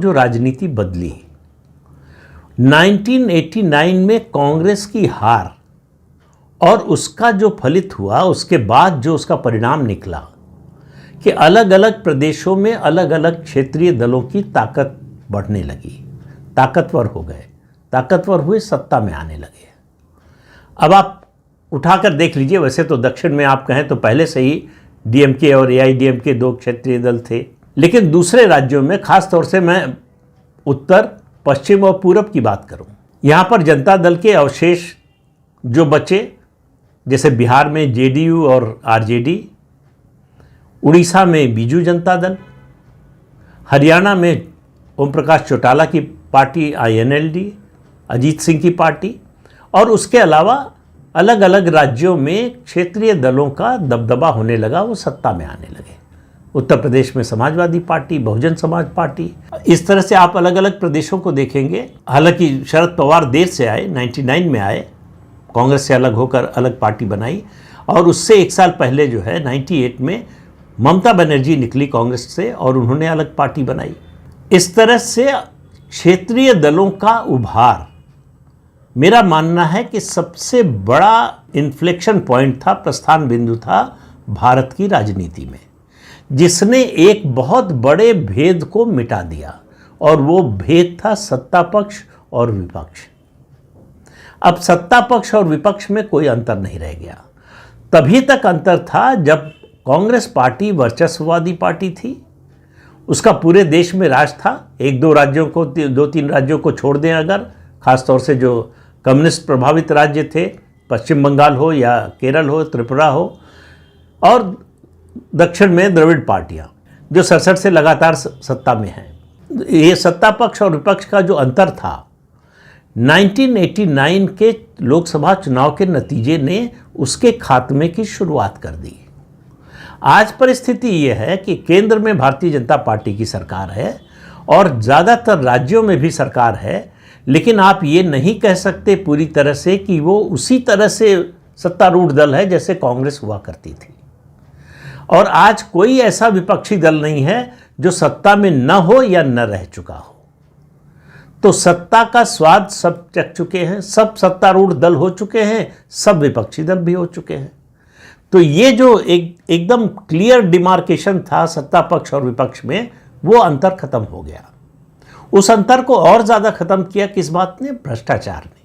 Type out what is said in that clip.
जो राजनीति बदली 1989 में कांग्रेस की हार और उसका जो फलित हुआ, उसके बाद जो उसका परिणाम निकला कि अलग अलग प्रदेशों में अलग अलग क्षेत्रीय दलों की ताकत बढ़ने लगी, ताकतवर हो गए, ताकतवर हुए, सत्ता में आने लगे। अब आप उठाकर देख लीजिए, वैसे तो दक्षिण में आप कहें तो पहले से ही डीएमके और एआईडीएमके दो क्षेत्रीय दल थे, लेकिन दूसरे राज्यों में, खास तौर से मैं उत्तर, पश्चिम और पूरब की बात करूं, यहाँ पर जनता दल के अवशेष जो बचे, जैसे बिहार में जेडीयू और आरजेडी, उड़ीसा में बीजू जनता दल, हरियाणा में ओम प्रकाश चौटाला की पार्टी आईएनएलडी, अजीत सिंह की पार्टी, और उसके अलावा अलग अलग राज्यों में क्षेत्रीय दलों का दबदबा होने लगा, वो सत्ता में आने लगे। उत्तर प्रदेश में समाजवादी पार्टी, बहुजन समाज पार्टी, इस तरह से आप अलग अलग प्रदेशों को देखेंगे। हालांकि शरद पवार देर से आए, 99 में आए, कांग्रेस से अलग होकर अलग पार्टी बनाई, और उससे एक साल पहले जो है 98 में ममता बनर्जी निकली कांग्रेस से और उन्होंने अलग पार्टी बनाई। इस तरह से क्षेत्रीय दलों का उभार, मेरा मानना है कि सबसे बड़ा इन्फ्लेक्शन पॉइंट था, प्रस्थान बिंदु था भारत की राजनीति में, जिसने एक बहुत बड़े भेद को मिटा दिया, और वो भेद था सत्ता पक्ष और विपक्ष। अब सत्ता पक्ष और विपक्ष में कोई अंतर नहीं रह गया। तभी तक अंतर था जब कांग्रेस पार्टी वर्चस्ववादी पार्टी थी, उसका पूरे देश में राज था। एक दो राज्यों को, दो तीन राज्यों को छोड़ दें अगर, खासतौर से जो कम्युनिस्ट प्रभावित राज्य थे, पश्चिम बंगाल हो या केरल हो, त्रिपुरा हो, और दक्षिण में द्रविड़ पार्टियां जो 67 से लगातार सत्ता में हैं। ये सत्ता पक्ष और विपक्ष का जो अंतर था, 1989 के लोकसभा चुनाव के नतीजे ने उसके खात्मे की शुरुआत कर दी। आज परिस्थिति ये है कि केंद्र में भारतीय जनता पार्टी की सरकार है और ज़्यादातर राज्यों में भी सरकार है, लेकिन आप ये नहीं कह सकते पूरी तरह से कि वो उसी तरह से सत्तारूढ़ दल है जैसे कांग्रेस हुआ करती थी। और आज कोई ऐसा विपक्षी दल नहीं है जो सत्ता में न हो या न रह चुका हो। तो सत्ता का स्वाद सब चख चुके हैं, सब सत्तारूढ़ दल हो चुके हैं, सब विपक्षी दल भी हो चुके हैं। तो ये जो एकदम क्लियर डिमार्केशन था सत्ता पक्ष और विपक्ष में, वो अंतर खत्म हो गया। उस अंतर को और ज़्यादा खत्म किया किस बात ने? भ्रष्टाचार ने।